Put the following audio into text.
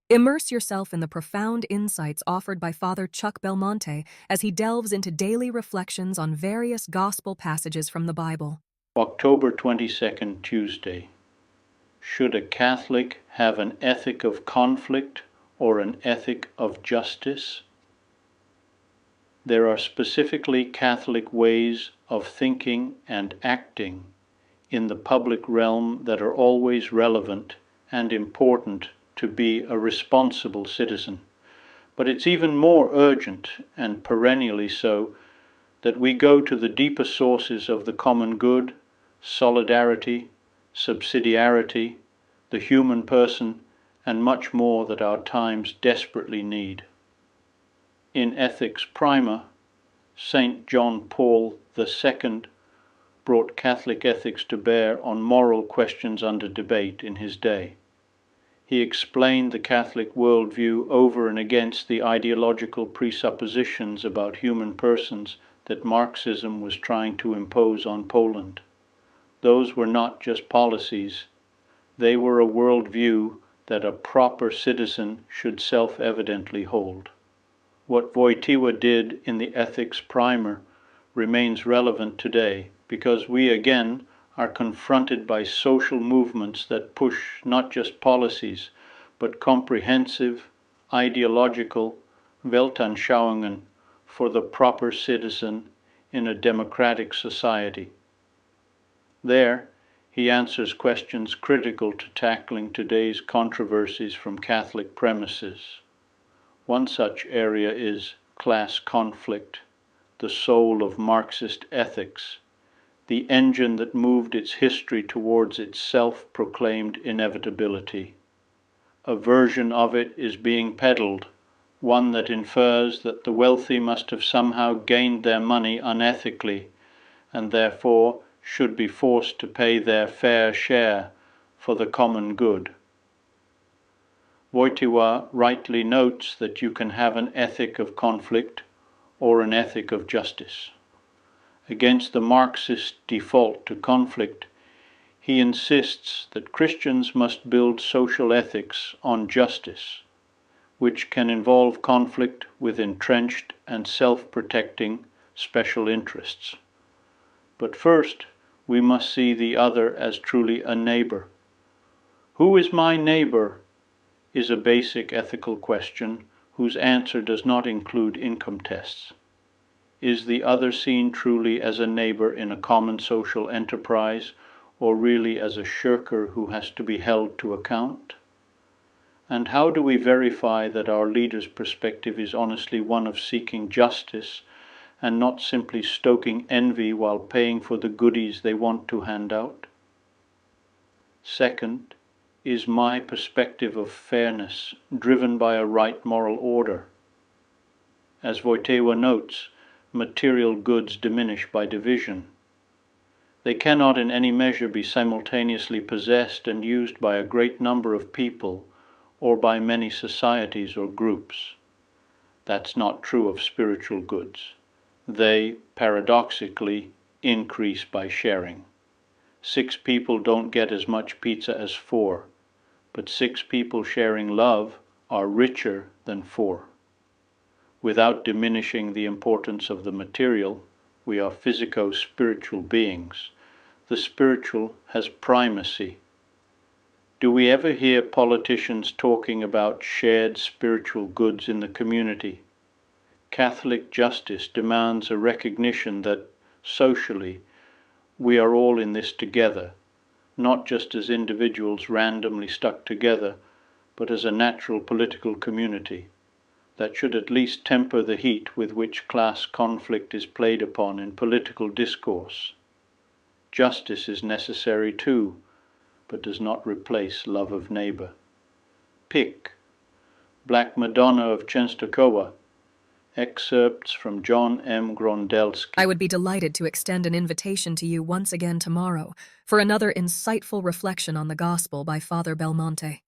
Immerse yourself in the profound insights offered by Father Chuck Belmonte as he delves into daily reflections on various gospel passages from the Bible. October 22nd, Tuesday. Should a Catholic have an ethic of conflict or an ethic of justice? There are specifically Catholic ways of thinking and acting in the public realm that are always relevant and important to be a responsible citizen. But it's even more urgent, and perennially so, that we go to the deeper sources of the common good, solidarity, subsidiarity, the human person, and much more that our times desperately need. In Ethics Primer, St. John Paul II brought Catholic ethics to bear on moral questions under debate in his day. He explained the Catholic worldview over and against the ideological presuppositions about human persons that Marxism was trying to impose on Poland. Those were not just policies, they were a worldview that a proper citizen should self-evidently hold. What Wojtyła did in the Ethics Primer remains relevant today because we again are confronted by social movements that push not just policies, but comprehensive, ideological Weltanschauungen for the proper citizen in a democratic society. There, he answers questions critical to tackling today's controversies from Catholic premises. One such area is class conflict, the soul of Marxist ethics, the engine that moved its history towards its self-proclaimed inevitability. A version of it is being peddled, one that infers that the wealthy must have somehow gained their money unethically, and therefore should be forced to pay their fair share for the common good. Wojtyła rightly notes that you can have an ethic of conflict or an ethic of justice. Against the Marxist default to conflict, he insists that Christians must build social ethics on justice, which can involve conflict with entrenched and self-protecting special interests. But first, we must see the other as truly a neighbor. Who is my neighbor is a basic ethical question whose answer does not include income tests. Is the other seen truly as a neighbor in a common social enterprise, or really as a shirker who has to be held to account? And how do we verify that our leader's perspective is honestly one of seeking justice and not simply stoking envy while paying for the goodies they want to hand out? Second, is my perspective of fairness driven by a right moral order? As Wojtyła notes, material goods diminish by division. They cannot in any measure be simultaneously possessed and used by a great number of people or by many societies or groups. That's not true of spiritual goods. They, paradoxically, increase by sharing. 6 people don't get as much pizza as 4, but 6 people sharing love are richer than 4. Without diminishing the importance of the material, we are physico-spiritual beings. The spiritual has primacy. Do we ever hear politicians talking about shared spiritual goods in the community? Catholic justice demands a recognition that, socially, we are all in this together, not just as individuals randomly stuck together, but as a natural political community. That should at least temper the heat with which class conflict is played upon in political discourse. Justice is necessary too, but does not replace love of neighbor. Pick, Black Madonna of Częstochowa, excerpts from John M. Grondelski. I would be delighted to extend an invitation to you once again tomorrow for another insightful reflection on the gospel by Father Belmonte.